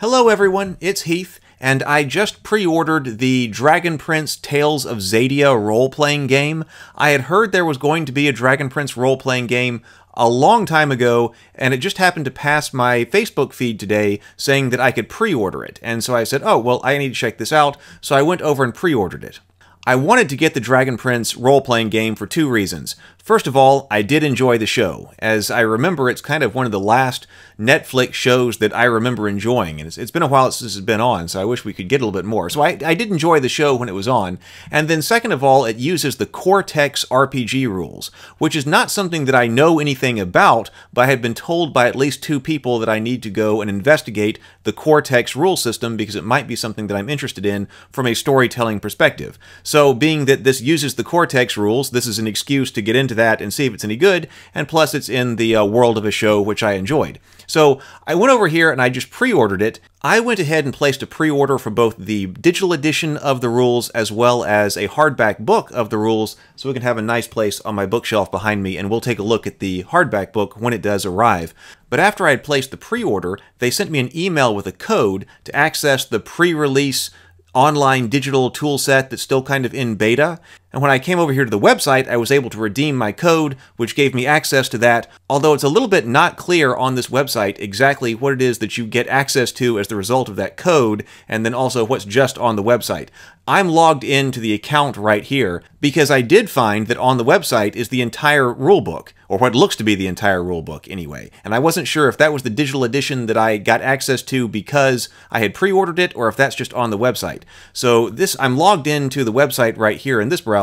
Hello everyone, it's Heath, and I just pre-ordered the Dragon Prince Tales of Xadia role-playing game. I had heard there was going to be a Dragon Prince role-playing game a long time ago, and it just happened to pass my Facebook feed today saying that I could pre-order it. And so I said, oh, well, I need to check this out, so I went over and pre-ordered it. I wanted to get the Dragon Prince role-playing game for two reasons. First of all, I did enjoy the show. As I remember, it's kind of one of the last Netflix shows that I remember enjoying, and it's been a while since it's been on, so I wish we could get a little bit more. So I did enjoy the show when it was on. And then second of all, it uses the Cortex RPG rules, which is not something that I know anything about, but I had been told by at least two people that I need to go and investigate the Cortex rule system because it might be something that I'm interested in from a storytelling perspective. So being that this uses the Cortex rules, this is an excuse to get into that and see if it's any good, and plus it's in the world of a show which I enjoyed. So I went over here and I just pre-ordered it. I went ahead and placed a pre-order for both the digital edition of the rules as well as a hardback book of the rules, so we can have a nice place on my bookshelf behind me, and we'll take a look at the hardback book when it does arrive. But after I had placed the pre-order, they sent me an email with a code to access the pre-release online digital tool set that's still kind of in beta. And when I came over here to the website, I was able to redeem my code, which gave me access to that, although it's a little bit not clear on this website exactly what it is that you get access to as the result of that code, and then also what's just on the website. I'm logged into the account right here because I did find that on the website is the entire rulebook, or what looks to be the entire rulebook anyway. And I wasn't sure if that was the digital edition that I got access to because I had pre-ordered it, or if that's just on the website. So I'm logged into the website right here in this browser,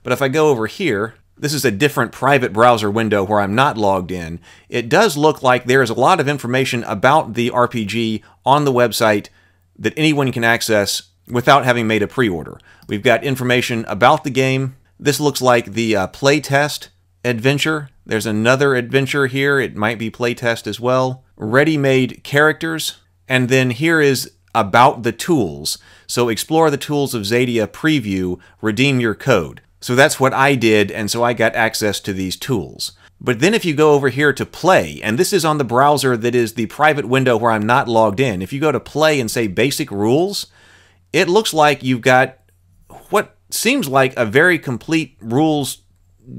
but if I go over here, this is a different private browser window where I'm not logged in. It does look like there is a lot of information about the RPG on the website that anyone can access without having made a pre-order. We've got information about the game. This looks like the playtest adventure. There's another adventure here. It might be playtest as well. Ready-made characters. And then here is about the tools. So explore the tools of Xadia preview, redeem your code. So that's what I did, and so I got access to these tools. But then if you go over here to play, and this is on the browser that is the private window where I'm not logged in, if you go to play and say basic rules, it looks like you've got what seems like a very complete rules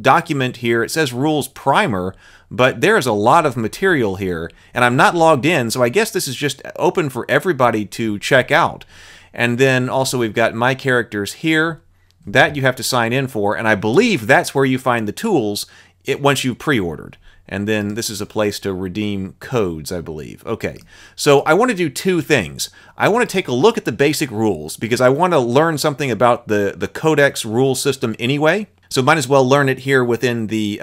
document here. It says rules primer, but there's a lot of material here, and I'm not logged in, so I guess this is just open for everybody to check out. And then also we've got my characters here. That you have to sign in for, and I believe that's where you find the tools once you've pre-ordered. And then this is a place to redeem codes, I believe. Okay, so I want to do two things. I want to take a look at the basic rules because I want to learn something about the Codex rule system anyway. So might as well learn it here within the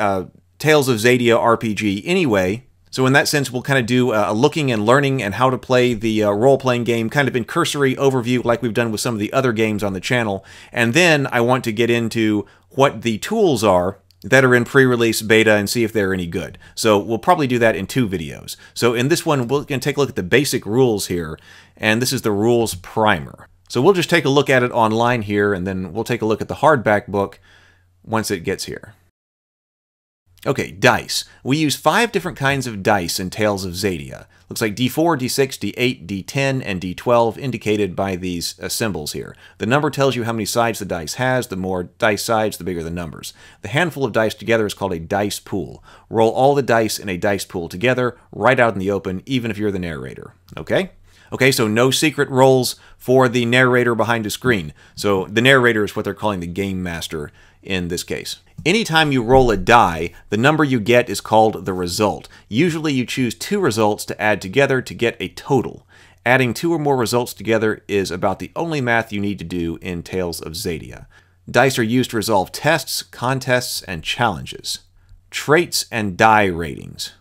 Tales of Xadia RPG anyway. So in that sense, we'll kind of do a looking and learning and how to play the role-playing game, kind of in cursory overview like we've done with some of the other games on the channel. And then I want to get into what the tools are that are in pre-release beta and see if they're any good. So we'll probably do that in two videos. So in this one, we're going to take a look at the basic rules here, and this is the rules primer. So we'll just take a look at it online here, and then we'll take a look at the hardback book once it gets here. Okay, dice. We use 5 different kinds of dice in Tales of Xadia. Looks like D4, D6, D8, D10, and D12 indicated by these symbols here. The number tells you how many sides the dice has. The more dice sides, the bigger the numbers. The handful of dice together is called a dice pool. Roll all the dice in a dice pool together, right out in the open, even if you're the narrator. Okay? Okay, so no secret rolls for the narrator behind a screen. So the narrator is what they're calling the game master in this case. Anytime you roll a die, the number you get is called the result. Usually you choose 2 results to add together to get a total. Adding 2 or more results together is about the only math you need to do in Tales of Xadia. Dice are used to resolve tests, contests, and challenges. Traits and die ratings.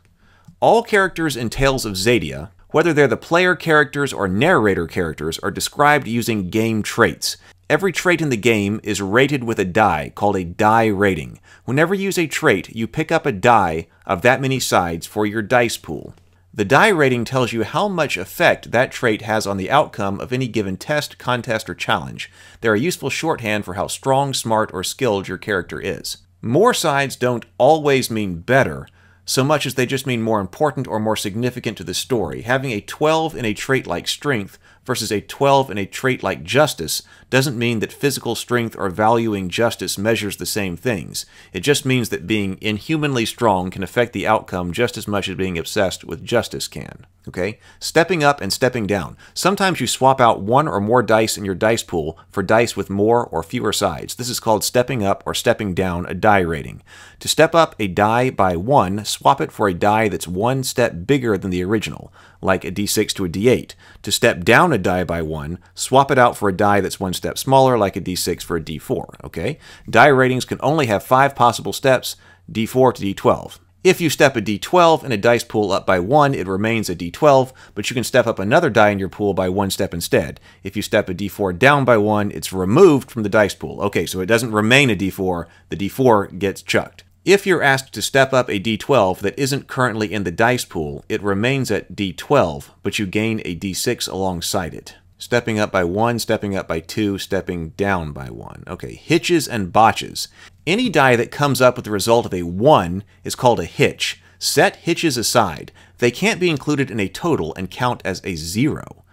All characters in Tales of Xadia, whether they're the player characters or narrator characters, are described using game traits. Every trait in the game is rated with a die, called a die rating. Whenever you use a trait, you pick up a die of that many sides for your dice pool. The die rating tells you how much effect that trait has on the outcome of any given test, contest, or challenge. They're a useful shorthand for how strong, smart, or skilled your character is. More sides don't always mean better, so much as they just mean more important or more significant to the story. Having a 12 in a trait like strength versus a 12 in a trait like justice doesn't mean that physical strength or valuing justice measures the same things. It just means that being inhumanly strong can affect the outcome just as much as being obsessed with justice can. Okay? Stepping up and stepping down. Sometimes you swap out one or more dice in your dice pool for dice with more or fewer sides. This is called stepping up or stepping down a die rating. To step up a die by 1, swap it for a die that's one step bigger than the original, like a d6 to a d8. To step down a die by 1, swap it out for a die that's one step smaller, like a d6 for a d4. Okay? Die ratings can only have 5 possible steps, d4 to d12. If you step a d12 in a dice pool up by 1, it remains a d12, but you can step up another die in your pool by 1 step instead. If you step a d4 down by 1, it's removed from the dice pool. Okay, so it doesn't remain a d4, the d4 gets chucked. If you're asked to step up a d12 that isn't currently in the dice pool, it remains at d12, but you gain a d6 alongside it. Stepping up by 1, stepping up by 2, stepping down by 1. Okay, hitches and botches. Any die that comes up with the result of a 1 is called a hitch. Set hitches aside. They can't be included in a total and count as a 0.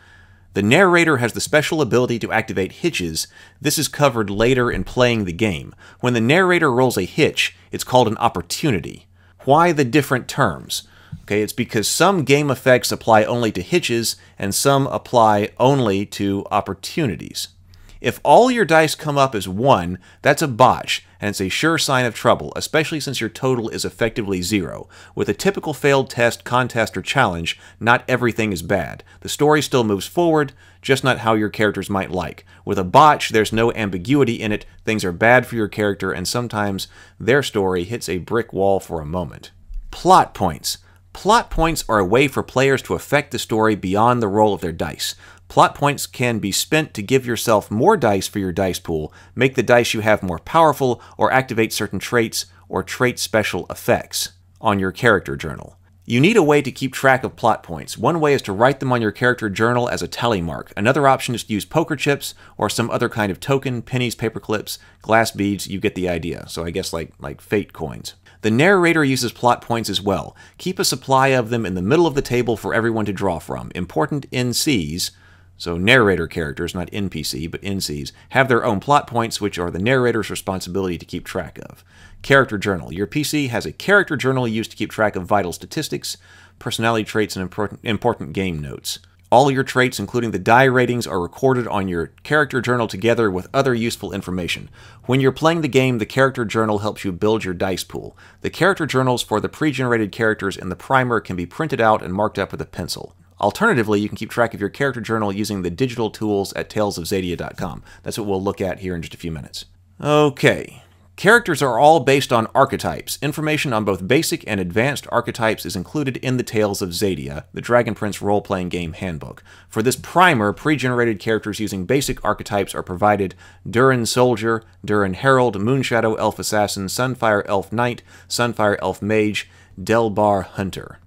The narrator has the special ability to activate hitches. This is covered later in playing the game. When the narrator rolls a hitch, it's called an opportunity. Why the different terms? Okay, it's because some game effects apply only to hitches, and some apply only to opportunities. If all your dice come up as 1, that's a botch, and it's a sure sign of trouble, especially since your total is effectively 0. With a typical failed test, contest, or challenge, not everything is bad. The story still moves forward, just not how your characters might like. With a botch, there's no ambiguity in it, things are bad for your character, and sometimes their story hits a brick wall for a moment. Plot points. Plot points are a way for players to affect the story beyond the roll of their dice. Plot points can be spent to give yourself more dice for your dice pool, make the dice you have more powerful, or activate certain traits or trait special effects on your character journal. You need a way to keep track of plot points. One way is to write them on your character journal as a tally mark. Another option is to use poker chips or some other kind of token, pennies, paper clips, glass beads. You get the idea. So I guess like fate coins. The narrator uses plot points as well. Keep a supply of them in the middle of the table for everyone to draw from. Important NCs, so narrator characters, not NPC, but NCs, have their own plot points, which are the narrator's responsibility to keep track of. Character journal. Your PC has a character journal used to keep track of vital statistics, personality traits, and important game notes. All your traits, including the die ratings, are recorded on your character journal together with other useful information. When you're playing the game, the character journal helps you build your dice pool. The character journals for the pre-generated characters in the primer can be printed out and marked up with a pencil. Alternatively, you can keep track of your character journal using the digital tools at talesofxadia.com. That's what we'll look at here in just a few minutes. Okay. Characters are all based on archetypes. Information on both basic and advanced archetypes is included in the Tales of Xadia, the Dragon Prince role-playing game handbook. For this primer, pre-generated characters using basic archetypes are provided: Durin Soldier, Durin Herald, Moonshadow Elf Assassin, Sunfire Elf Knight, Sunfire Elf Mage, Delbar Hunter.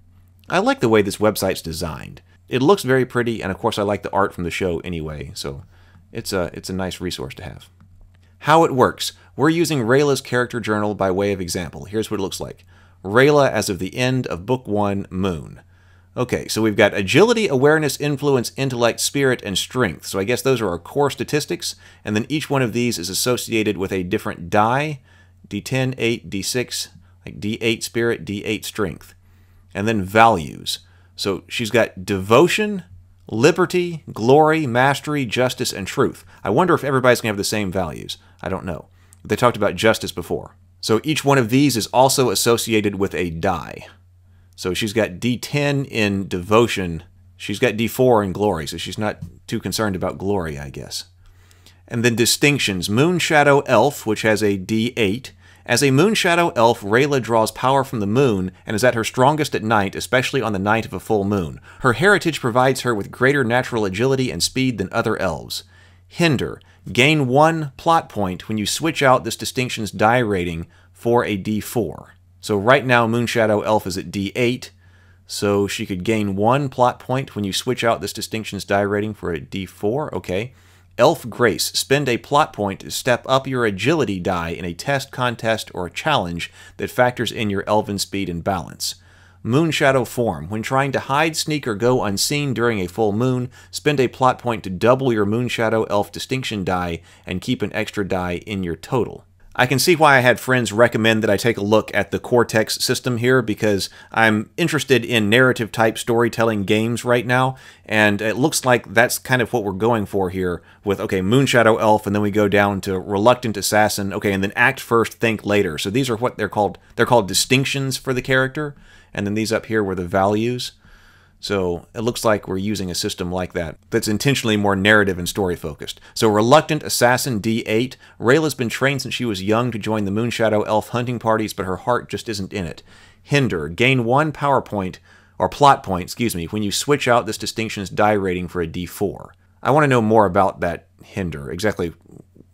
I like the way this website's designed. It looks very pretty, and of course I like the art from the show anyway, so it's a nice resource to have. How it works. We're using Rayla's character journal by way of example. Here's what it looks like. Rayla as of the end of Book 1, Moon. Okay, so we've got agility, awareness, influence, intellect, spirit, and strength. So I guess those are our core statistics, and then each one of these is associated with a different die. D10, 8, D6, like D8 spirit, D8 strength. And then values. So she's got devotion, liberty, glory, mastery, justice, and truth. I wonder if everybody's going to have the same values. I don't know. They talked about justice before. So each one of these is also associated with a die. So she's got D10 in devotion. She's got D4 in glory, so she's not too concerned about glory, I guess. And then distinctions. Moonshadow Elf, which has a D8. As a Moonshadow Elf, Rayla draws power from the moon and is at her strongest at night, especially on the night of a full moon. Her heritage provides her with greater natural agility and speed than other elves. Hinder. Gain 1 plot point when you switch out this distinction's die rating for a D4. So right now Moonshadow Elf is at D8, so she could gain 1 plot point when you switch out this distinction's die rating for a D4, okay. Elf Grace. Spend a plot point to step up your agility die in a test, contest, or a challenge that factors in your elven speed and balance. Moonshadow Form. When trying to hide, sneak, or go unseen during a full moon, spend a plot point to double your Moonshadow Elf distinction die and keep an extra die in your total. I can see why I had friends recommend that I take a look at the Cortex system here, because I'm interested in narrative-type storytelling games right now, and it looks like that's kind of what we're going for here with, okay, Moonshadow Elf, and then we go down to Reluctant Assassin, okay, and then Act First, Think Later. So these are what they're called. They're called distinctions for the character, and then these up here were the values. So it looks like we're using a system like that that's intentionally more narrative and story focused. So Reluctant Assassin D8. Rayla's been trained since she was young to join the Moonshadow Elf hunting parties, but her heart just isn't in it. Hinder. Gain 1 power point, or plot point, excuse me, when you switch out this distinction's die rating for a D4. I want to know more about that Hinder, exactly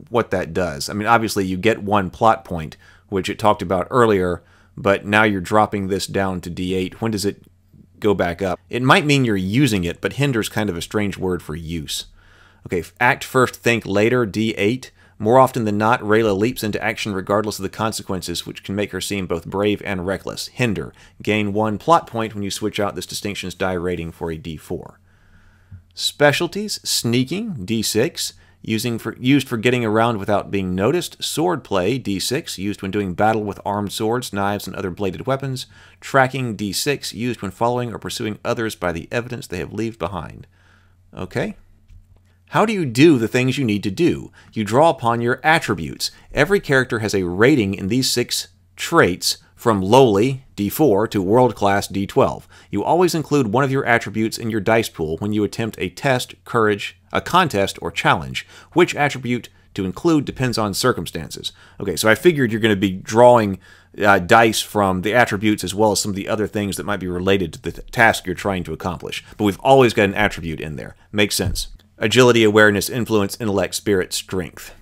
what that does. I mean, obviously you get 1 plot point, which it talked about earlier, but now you're dropping this down to D8. When does it go back up? It might mean you're using it, but hinder's kind of a strange word for use. Okay, Act First, Think Later, D8. More often than not, Rayla leaps into action regardless of the consequences, which can make her seem both brave and reckless. Hinder. Gain 1 plot point when you switch out this distinction's die rating for a D4. Specialties. Sneaking, D6. Used for getting around without being noticed. Swordplay, D6, used when doing battle with armed swords, knives, and other bladed weapons. Tracking, D6, used when following or pursuing others by the evidence they have left behind. Okay. How do you do the things you need to do? You draw upon your attributes. Every character has a rating in these 6 traits, from lowly, D4, to world-class, D12. You always include one of your attributes in your dice pool when you attempt a test, courage, a contest, or challenge. Which attribute to include depends on circumstances. Okay, so I figured you're going to be drawing dice from the attributes as well as some of the other things that might be related to the task you're trying to accomplish. But we've always got an attribute in there. Makes sense. Agility, awareness, influence, intellect, spirit, strength.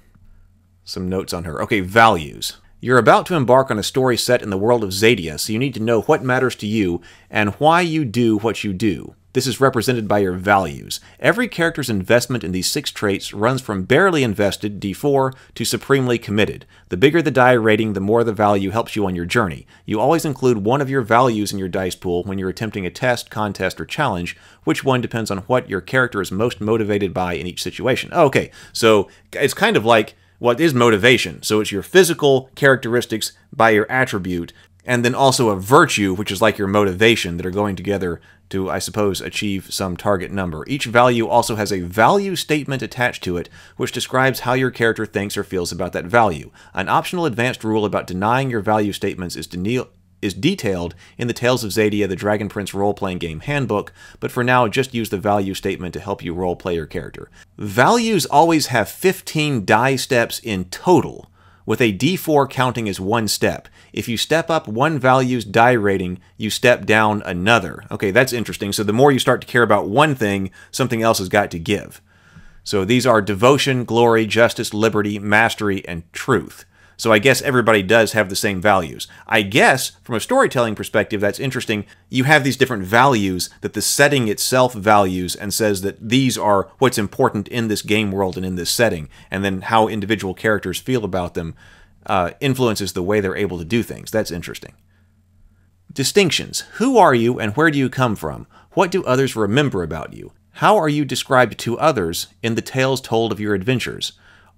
Some notes on her. Okay, values. You're about to embark on a story set in the world of Xadia, so you need to know what matters to you and why you do what you do. This is represented by your values. Every character's investment in these 6 traits runs from barely invested, D4, to supremely committed. The bigger the die rating, the more the value helps you on your journey. You always include one of your values in your dice pool when you're attempting a test, contest, or challenge. Which one depends on what your character is most motivated by in each situation. Okay, so it's kind of like what is motivation. So it's your physical characteristics by your attribute, and then also a virtue, which is like your motivation, that are going together to, I suppose, achieve some target number. Each value also has a value statement attached to it, which describes how your character thinks or feels about that value. An optional advanced rule about denying your value statements is detailed in the Tales of Xadia, the Dragon Prince role-playing game handbook, but for now, just use the value statement to help you role-play your character. Values always have 15 die steps in total, with a D4 counting as 1 step. If you step up one value's die rating, you step down another. Okay, that's interesting. So the more you start to care about one thing, something else has got to give. So these are devotion, glory, justice, liberty, mastery, and truth. So I guess everybody does have the same values. I guess, from a storytelling perspective, that's interesting. You have these different values that the setting itself values and says that these are what's important in this game world and in this setting, and then how individual characters feel about them influences the way they're able to do things. That's interesting. Distinctions. Who are you and where do you come from? What do others remember about you? How are you described to others in the tales told of your adventures?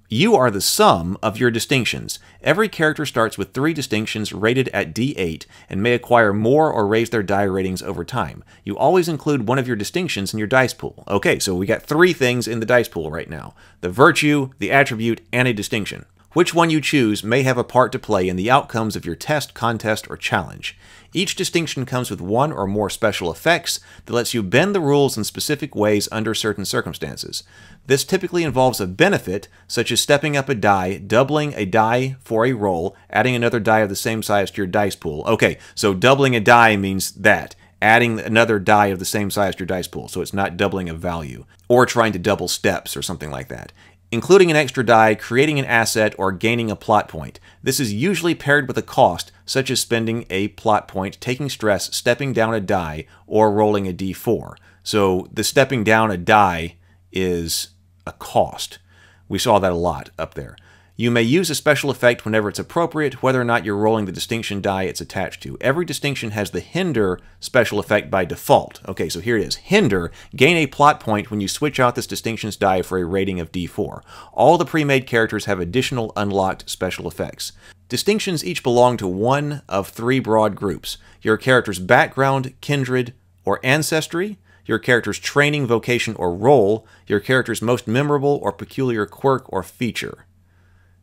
You are the sum of your distinctions. Every character starts with 3 distinctions rated at D8 and may acquire more or raise their die ratings over time. You always include one of your distinctions in your dice pool. Okay, so we got 3 things in the dice pool right now. The virtue, the attribute, and a distinction. Which one you choose may have a part to play in the outcomes of your test, contest, or challenge. Each distinction comes with 1 or more special effects that lets you bend the rules in specific ways under certain circumstances. This typically involves a benefit, such as stepping up a die, doubling a die for a roll, adding another die of the same size to your dice pool. Okay, so doubling a die means that. Adding another die of the same size to your dice pool, so it's not doubling a value. Or trying to double steps or something like that. Including an extra die, creating an asset, or gaining a plot point. This is usually paired with a cost, such as spending a plot point, taking stress, stepping down a die, or rolling a d4. So the stepping down a die is a cost. We saw that a lot up there. You may use a special effect whenever it's appropriate, whether or not you're rolling the distinction die it's attached to. Every distinction has the Hinder special effect by default. Okay, so here it is. Hinder, gain a plot point when you switch out this distinctions die for a rating of D4. All the pre-made characters have additional unlocked special effects. Distinctions each belong to one of three broad groups: your character's background, kindred, or ancestry, your character's training, vocation, or role, your character's most memorable or peculiar quirk or feature.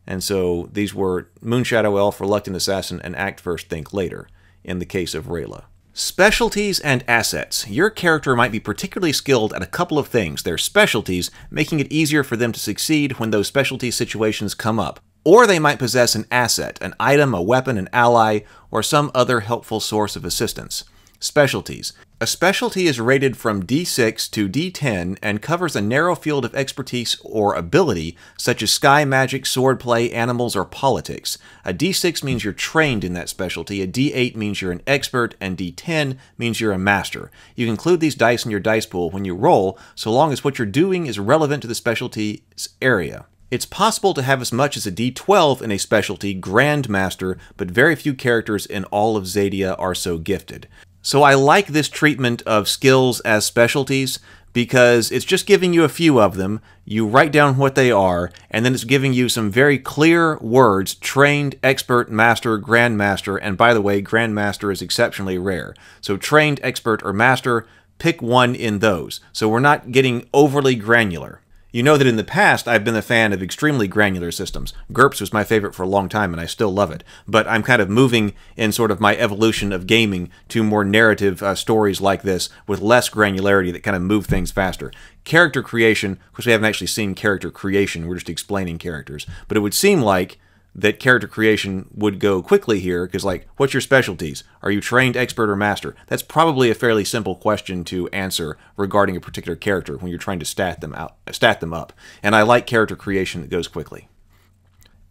And so these were Moonshadow Elf, Reluctant Assassin, and Act First, Think Later, in the case of Rayla. Specialties and assets. Your character might be particularly skilled at a couple of things, their specialties, making it easier for them to succeed when those specialty situations come up. Or they might possess an asset, an item, a weapon, an ally, or some other helpful source of assistance. Specialties. A specialty is rated from D6 to D10 and covers a narrow field of expertise or ability, such as sky magic, swordplay, animals, or politics. A D6 means you're trained in that specialty, a D8 means you're an expert, and D10 means you're a master. You can include these dice in your dice pool when you roll, so long as what you're doing is relevant to the specialty's area. It's possible to have as much as a D12 in a specialty, Grandmaster, but very few characters in all of Xadia are so gifted. So I like this treatment of skills as specialties because it's just giving you a few of them, you write down what they are, and then it's giving you some very clear words: trained, expert, master, grandmaster, and by the way, grandmaster is exceptionally rare. So trained, expert, or master, pick one in those. So we're not getting overly granular. You know that in the past, I've been a fan of extremely granular systems. GURPS was my favorite for a long time, and I still love it. But I'm kind of moving in sort of my evolution of gaming to more narrative stories like this with less granularity that kind of move things faster. Character creation, because we haven't actually seen character creation, we're just explaining characters. But it would seem like that character creation would go quickly here, because like, what's your specialties? Are you trained, expert, or master? That's probably a fairly simple question to answer regarding a particular character when you're trying to stat them up. And I like character creation that goes quickly.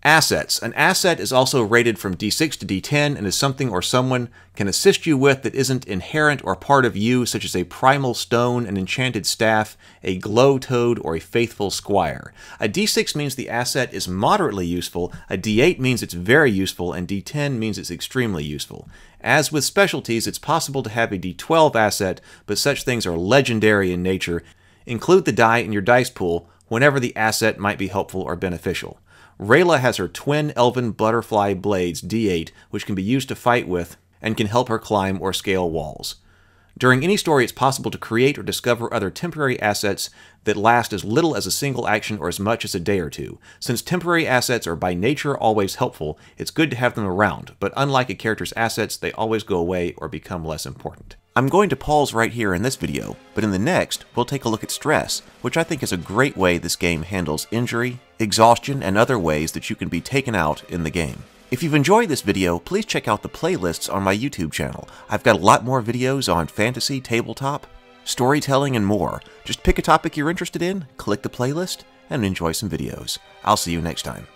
Assets. An asset is also rated from D6 to D10 and is something or someone can assist you with that isn't inherent or part of you, such as a primal stone, an enchanted staff, a glow toad, or a faithful squire. A D6 means the asset is moderately useful, a D8 means it's very useful, and D10 means it's extremely useful. As with specialties, it's possible to have a D12 asset, but such things are legendary in nature. Include the die in your dice pool whenever the asset might be helpful or beneficial. Rayla has her twin elven butterfly blades, D8, which can be used to fight with and can help her climb or scale walls. During any story, it's possible to create or discover other temporary assets that last as little as a single action or as much as a day or two. Since temporary assets are by nature always helpful, it's good to have them around, but unlike a character's assets, they always go away or become less important. I'm going to pause right here in this video, but in the next, we'll take a look at stress, which I think is a great way this game handles injury, exhaustion, and other ways that you can be taken out in the game. If you've enjoyed this video, please check out the playlists on my YouTube channel. I've got a lot more videos on fantasy, tabletop, storytelling, and more. Just pick a topic you're interested in, click the playlist, and enjoy some videos. I'll see you next time.